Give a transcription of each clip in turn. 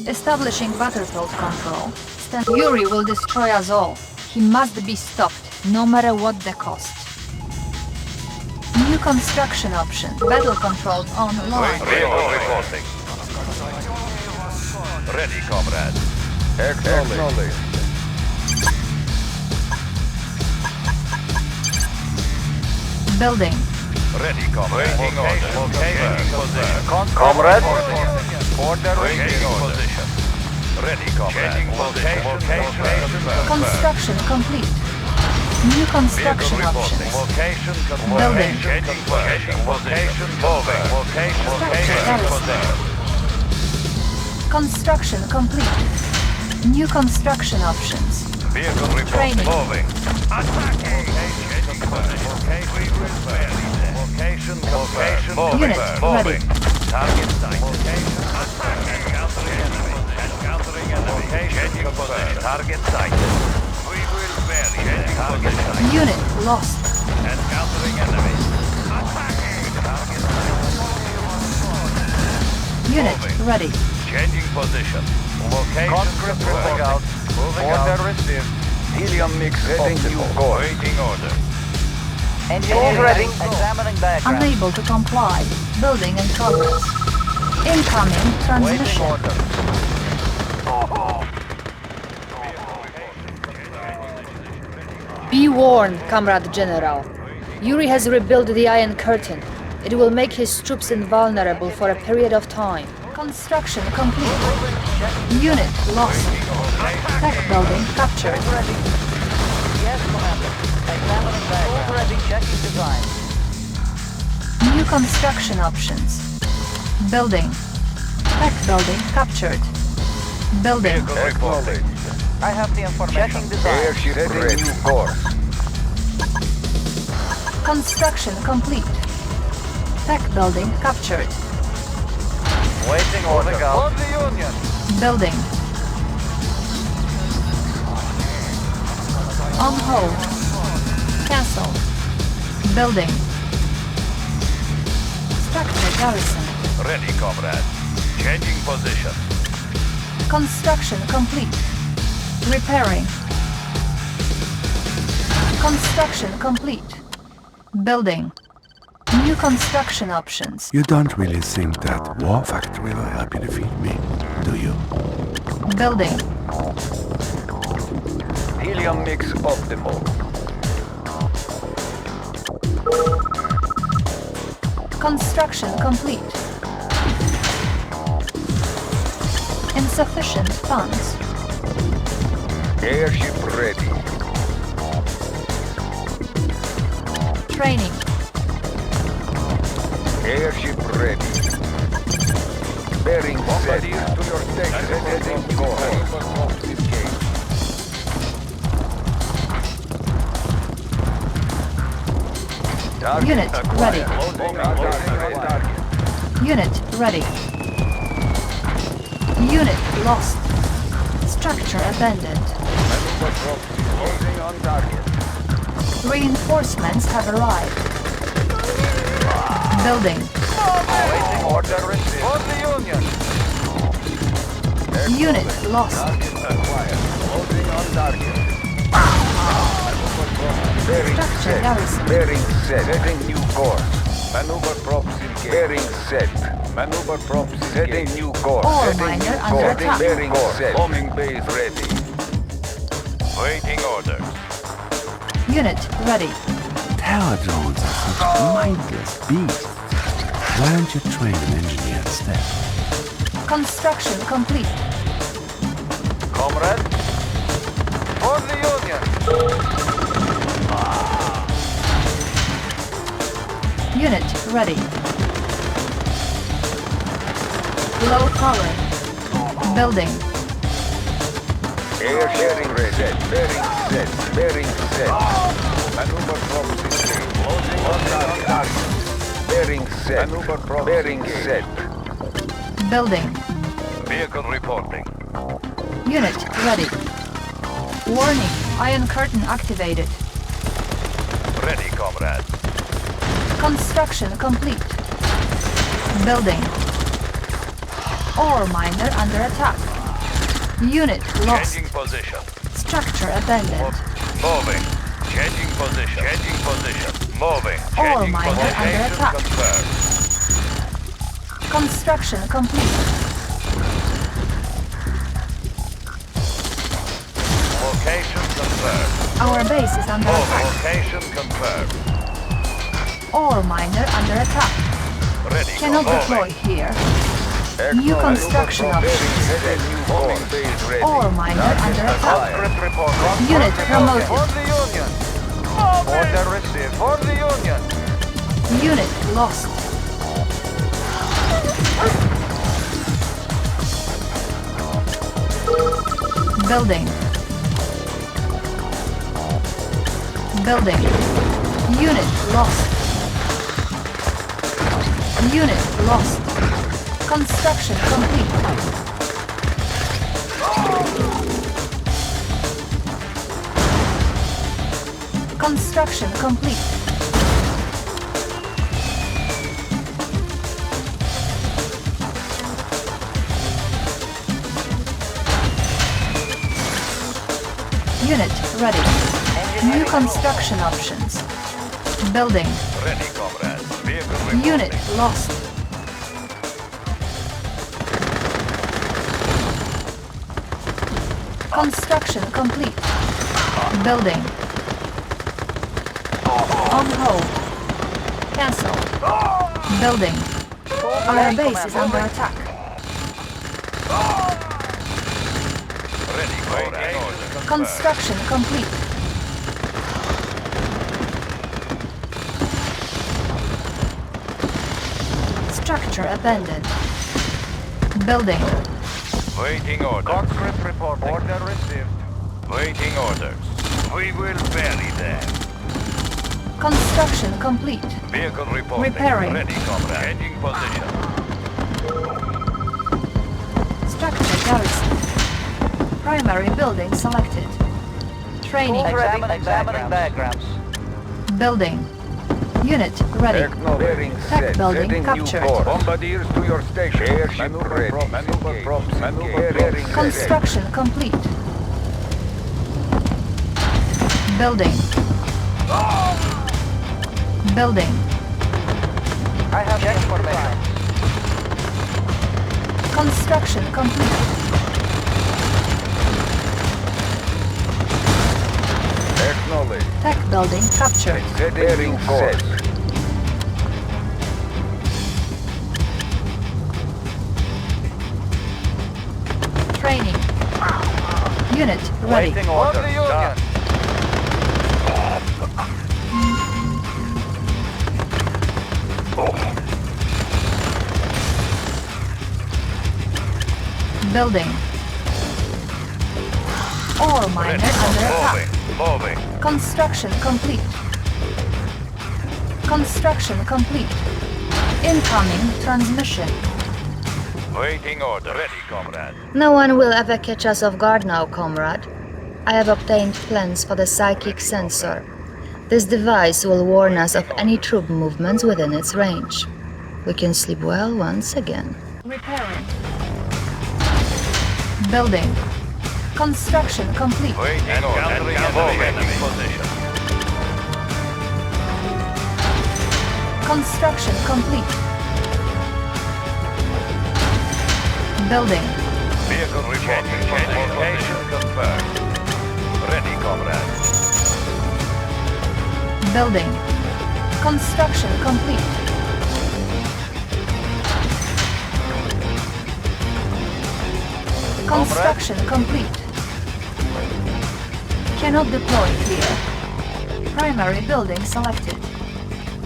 Establishing battlefield control. Yuri will destroy us all. He must be stopped, no matter what the cost. New construction option. Battle controls online. Reporting. Ready, comrade. Acknowledge. Building. Ready, comrade. Waiting position. Comrade. Order waiting position. Ready, comrade. Construction complete. New construction options. Location Building. changing position. Location moving. Location position. Construction complete. New construction options. Vehicle report Training. moving. Attacking. Location moving. Unit ready. Target sight. Location attacking. Countering enemy. Encountering enemy. Changing position. Target sight. We will vary. Target sight. Unit lost. Encountering enemy. Attacking. Target sight. Unit ready. Changing position. Location conscript moving out. Order received. Helium mix heading new course. Waiting order. Engineering ready. Examining diagram. Unable to comply. Building in progress. Incoming Waiting transmission. order. Be warned, Comrade General. Yuri has rebuilt the Iron Curtain. It will make his troops invulnerable for a period of time. Construction complete. Unit lost. Tech building captured. Ready. Yes, Commander. Examining diagram. Ready. Checking design. New construction options. Building. Tech building captured. Building. Acknowledge. I have the information. Checking design. Airship ready. New course. Construction complete. Tech building captured. Waiting order. For the Union. Building. On hold. Cancel. Building. Structure garrison. Ready, comrade. Changing position. Construction complete. Repairing. Construction complete. Building. New construction options. You don't really think that war factory will help you defeat me, do you? Building. Helium mix optimal. Construction complete. Insufficient funds. Airship ready. Training. Airship ready. Bearing set. To your station. Heading course. Unit ready. Unit ready. Unit lost. Structure abandoned. Reinforcements have arrived. Building. Waiting order received. For the Union. Unit lost. Holding on target. Bearing Structure set. garrison. Bearing set. Setting new course. Maneuver props engaged. Bearing set. Maneuver props setting new course. Ore Setting miner new under course. attack. Bearing set. Bombing base ready. Waiting orders. Unit ready. Tower drones are such mindless beasts. Why don't you train an engineer instead? Construction complete. Comrade. For the Union. Unit ready. Low power. Building. Air sharing ready. Set. Bearing set. Bearing set. Maneuver props engaged. Closing on target. Bearing set. Maneuver props bearing set. Building. Vehicle reporting. Unit ready. Warning. Iron curtain activated. Ready, comrade. Construction complete. Building. Ore miner under attack. Unit lost. Changing position. Structure abandoned. Moving. Changing position. Changing position. Moving. All Changing miner position. under attack. Confirmed. Construction complete. Location confirmed. Our base is under attack. Location confirmed. All miner under attack. Ready. Cannot deploy here. New construction options. All miner under attack. Unit promoted. For the Union. Order received. For the Union. Unit lost. Building. Building. Unit lost. Unit lost. Construction complete. Construction complete. Unit ready. New construction options. Building. Ready, comrade. Vehicle reporting. Unit lost. Construction complete. Building. On hold. Cancel. Building. Our base is under attack. Ready, comrade. Order. Construction complete. Structure abandoned. Building. Waiting orders. Conscript report. Order received. Waiting orders. We will bury them. Construction complete. Vehicle reporting. Repairing. Ready, comrade. Changing position. Structure garrison. Primary building selected. Training. Examining diagrams. Building. Unit ready. Tech building captured. Bombardiers to your station. Airship ready. Construction complete. Building. Building. I have information. Construction complete. Acknowledge. Tech building captured. Setting course. Training. Unit ready. Waiting order. For the Union. Building. All miner under attack. Moving. Construction complete. Construction complete. Incoming transmission. Waiting order. Ready, comrade. No one will ever catch us off guard now, comrade. I have obtained plans for the psychic sensor. This device will warn us of any troop movements within its range. We can sleep well once again. Repairing. Building. Construction complete. Waiting order. Encountering enemy position. Construction complete. Building. Vehicle reporting. Location confirmed. Ready, comrade. Building. Construction complete. Construction complete. Cannot deploy here. Primary building selected.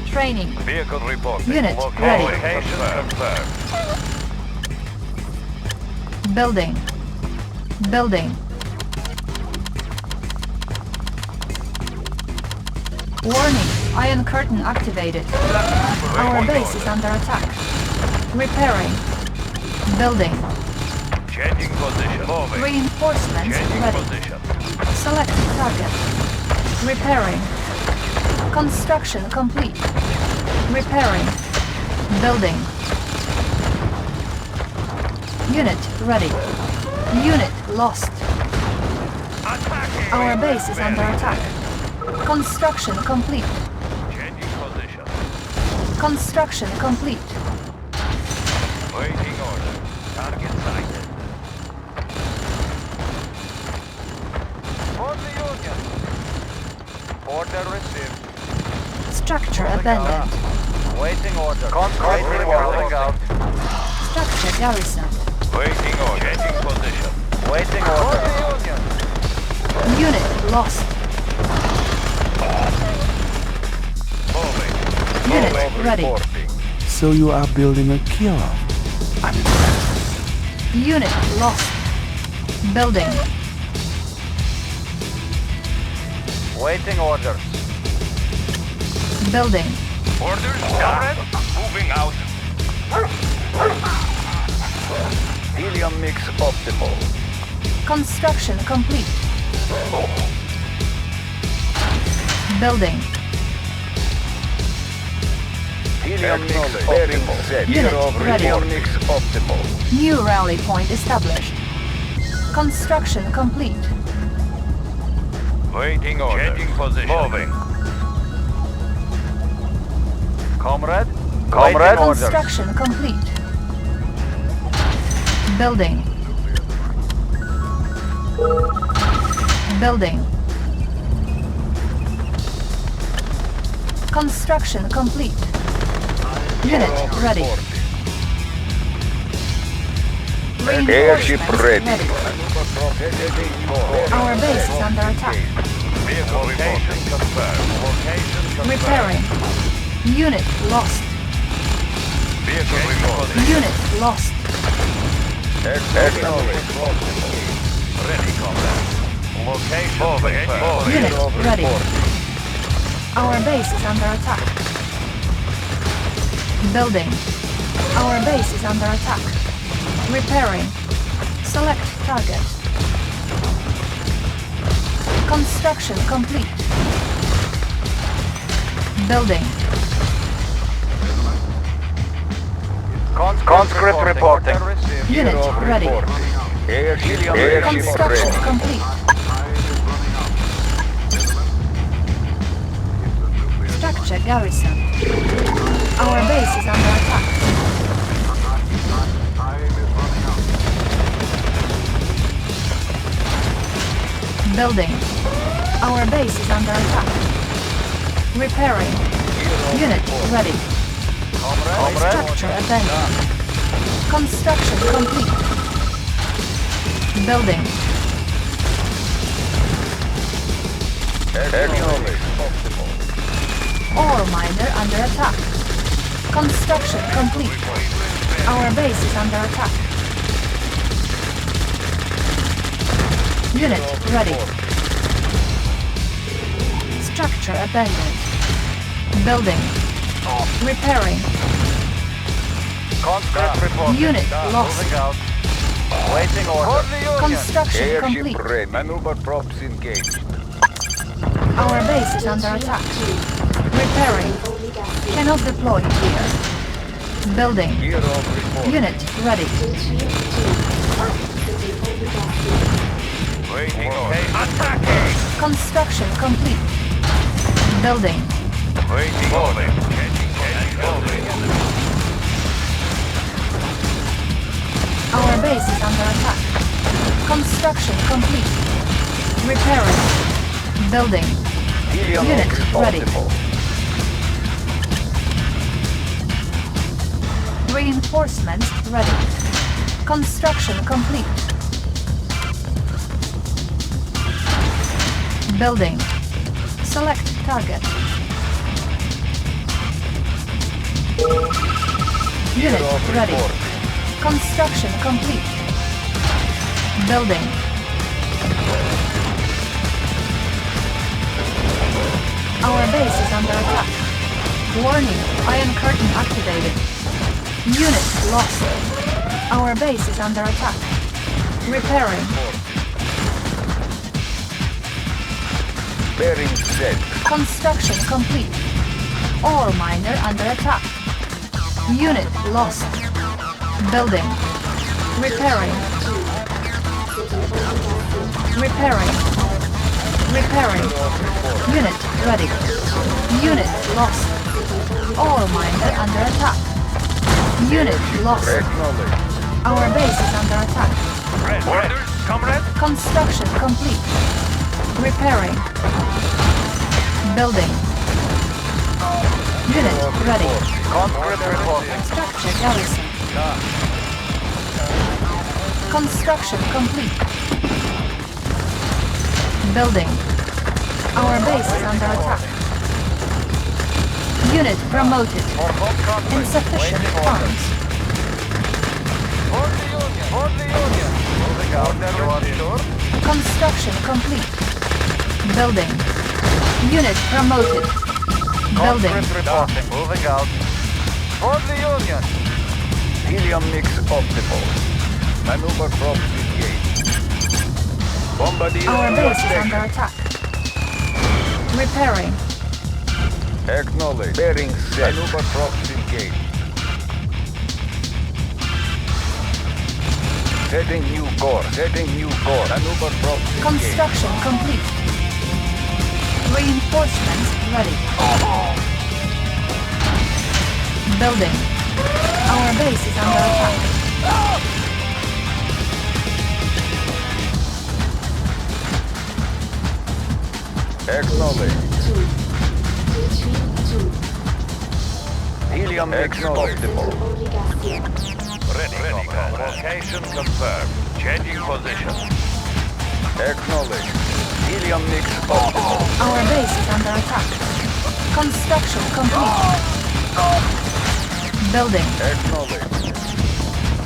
Training. Vehicle reporting. Unit ready. Location confirmed. Building. Building. Warning. Iron curtain activated. Our base is under attack. Repairing. Building. Changing position. Moving. Reinforcements Changing ready. position. Select target. Repairing. Construction complete. Repairing. Building. Unit ready. Unit lost. Attacking! Our base is under attack. Construction complete. Changing position. Construction complete. Waiting order. Target sighted. For the Union. Order received. Structure abandoned. Waiting order. Waiting order. Structure garrison. Waiting order. Changing position. Waiting order. For the Union. Unit lost. Moving. Unit Moving. ready. Reporting. So you are building a killer. I'm impressed. Unit lost. Building. Waiting orders. Building. Orders done. Moving out. Helium mix optimal. Construction complete. Building. Helium mix bearing set. Unit ready. Helium mix optimal. New rally point established. Construction complete. Waiting order. Changing position. Moving. Comrade? Comrade? Construction complete. Building. Building. Construction complete. Unit ready. Airship ready. Our base is under attack. Vehicle location confirmed. Location confirmed. Repairing. Unit lost. Vehicle reporting. Unit lost. Ready, comrade. Location confirmed. Unit ready. Our base is under attack. Building. Our base is under attack. Repairing. Select target. Construction complete. Building. Conscript reporting. Unit ready. Airship Construction ready. complete. Structure garrison. Our base is under attack. Building. Our base is under attack. Repairing. Unit ready. Structure abandoned. Construction complete. Building. Ore miner under attack. Construction complete. Our base is under attack. Unit ready. Structure abandoned. Building. Repairing. Conscript reporting. Unit lost. Moving out. Waiting order. Construction complete. ready. Maneuver props engaged. Our base is under attack. Repairing. Cannot deploy here. Building. Gear of report. Unit ready. Waiting order. Attacking. Construction complete. Building. Waiting order. Our base is under attack. Construction complete. Repairing. Building. Helium Unit mix ready. optimal. Reinforcements ready. Construction complete. Building. Select target. Unit ready. Construction complete. Building. Our base is under attack. Warning, Iron Curtain activated. Unit lost. Our base is under attack. Repairing. Bearing set. Construction complete. Ore miner under attack. Unit lost. Building. Repairing. Repairing. Repairing. Unit ready. Unit lost. Ore miner under attack. Unit lost. Our base is under attack. Orders, comrade? Construction complete. Repairing. Building. Unit ready. Conscript reporting. Structure garrison. Construction complete. Building. Our base is under attack. Unit promoted. Insufficient funds. For the Union. For the Union. Moving out. You are sure? Construction complete. Building. Unit promoted. Building. Conscript reporting. Moving out. For the Union. Helium mix optimal. Maneuver props engaged. Bombardier. Our base is under attack. Repairing. Acknowledge. Bearing set. Maneuver props engaged. Setting new course. Setting new course. Maneuver props engaged. Construction complete. Reinforcements ready. Building. Our base is under attack. Acknowledge. Helium mix optimal. Ready, location confirmed. Changing position. Acknowledge. Helium mix optimal. Our base is under attack. Construction complete. Building. Acknowledge.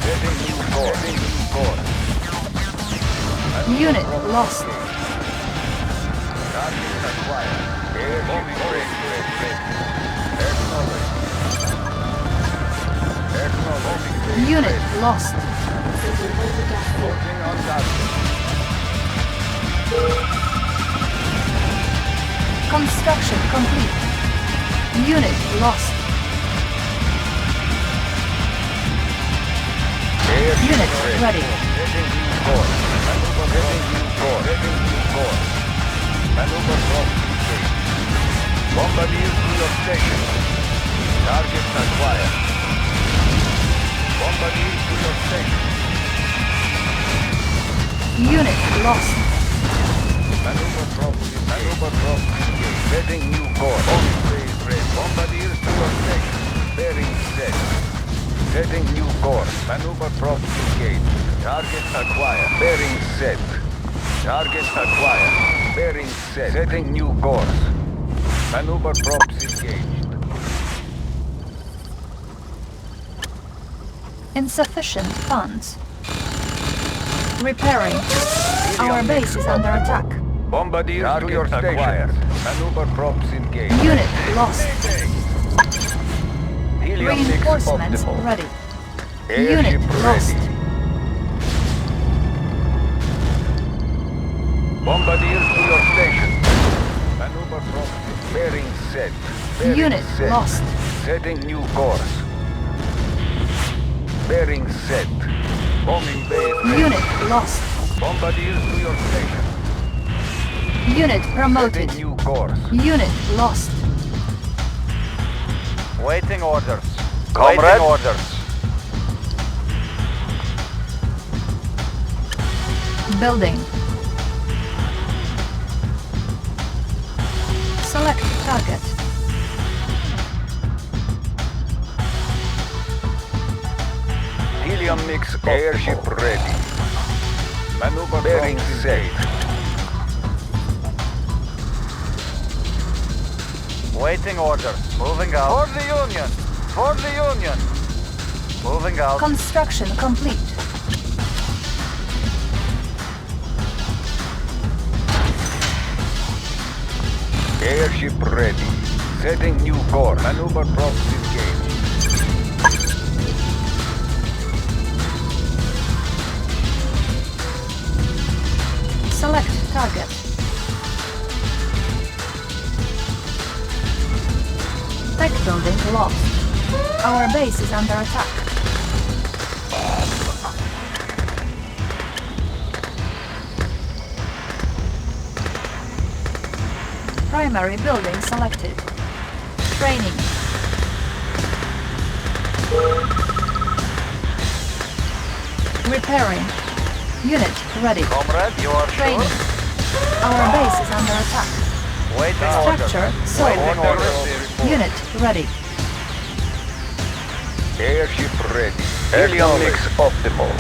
Setting new course. Setting new course. Unit lost. Target acquired. Airship ready. Acknowledge. Acknowledge. Unit lost. Working on target. Construction complete. Unit lost. Airship Unit ready. Setting new course. Maneuver setting new course. Setting new course. Maneuver from engaged. Bombardier to your station. Target acquired. Bombardier to your station. Unit lost. Maneuver from engaged. Setting new course. Bombing phase ready. Bombardier to your station. Bearing set. Setting new course. Maneuver props engaged. Target acquired. Bearing set. Target acquired. Bearing set. Setting new course. Maneuver props engaged. Insufficient funds. Repairing. Our base is under attack. Bombardier to your station. Maneuver props engaged. Unit lost. Helium mix Reinforcements optimal. ready. Airship Unit lost. ready. Bombardier to your station. Maneuver props bearing set. Bearing Unit set. lost. Setting new course. Bearing set. Bombing base ready. Unit lost. Bombardier to your station. Unit promoted. Setting new course. Unit lost. Waiting orders. Comrade? Waiting orders. Building. Select target. Helium mix airship ready. Maneuver bearing set. Waiting orders. Moving out. For the Union. For the Union. Moving out. Construction complete. Airship ready. Setting new course. Maneuver props engaged. Select target. Tech building lost. Our base is under attack. Primary building selected. Training. Repairing. Unit ready. Comrade, you are Training. sure? Our base is under attack. Waiting order. Structure Waiting sold. order. Unit ready. Airship ready. Helium mix optimal.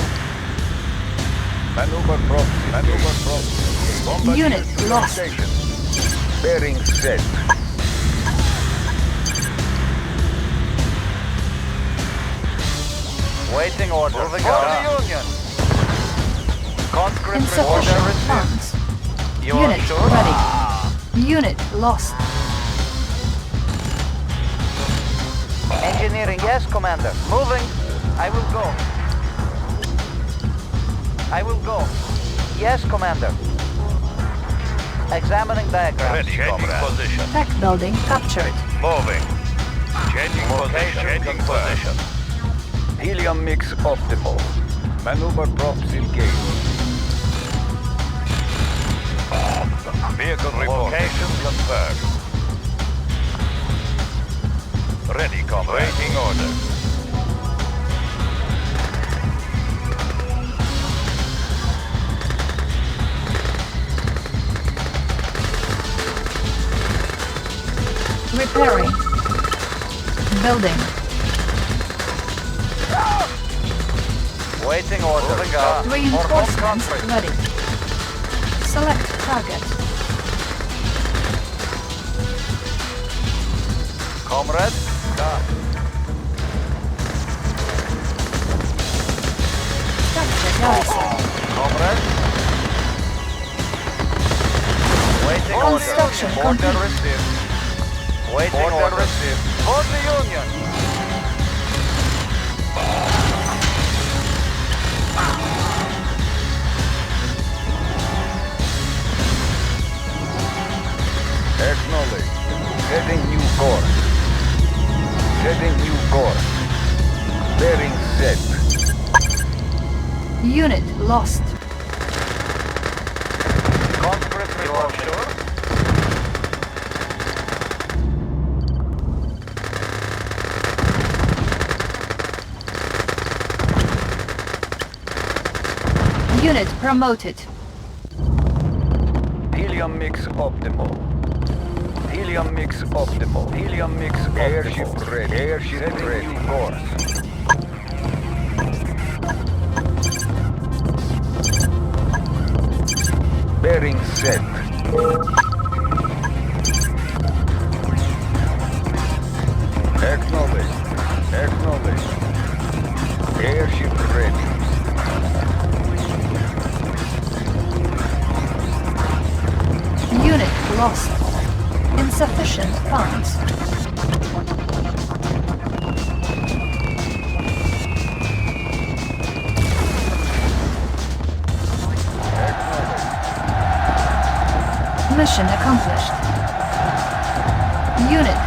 Maneuver proxy. Maneuver proxy. Bombardier Unit lost. station. Bearing set. Waiting order. Moving for the Union. Conscript Insufficient order received. funds. You are Unit sure? ready. Unit lost. Engineering, yes, Commander. Moving. I will go. I will go. Yes, Commander. Examining diagram. Ready, comrade. Position. Tech building captured. Moving. Changing position. Changing position. Helium mix optimal. Maneuver props engaged. Vehicle location confirmed. Ready, comrade. Waiting order. Repairing. Building. Waiting order. Moving up. For home Reinforcements country. ready. Select target. Comrade. Structure garrison. Comrade. Waiting Construction order. Order complete. received. Waiting order received. For the Union. Acknowledge. Setting new course. Setting new course. Bearing set. Unit lost. Conscript, you are sure? Unit promoted. Helium mix optimal. Helium mix optimal. Helium mix optimal. Airship ready. Airship ready. New course. Bearing set. Acknowledge. Acknowledge. Airship ready. Unit lost. Insufficient funds. Mission accomplished. Unit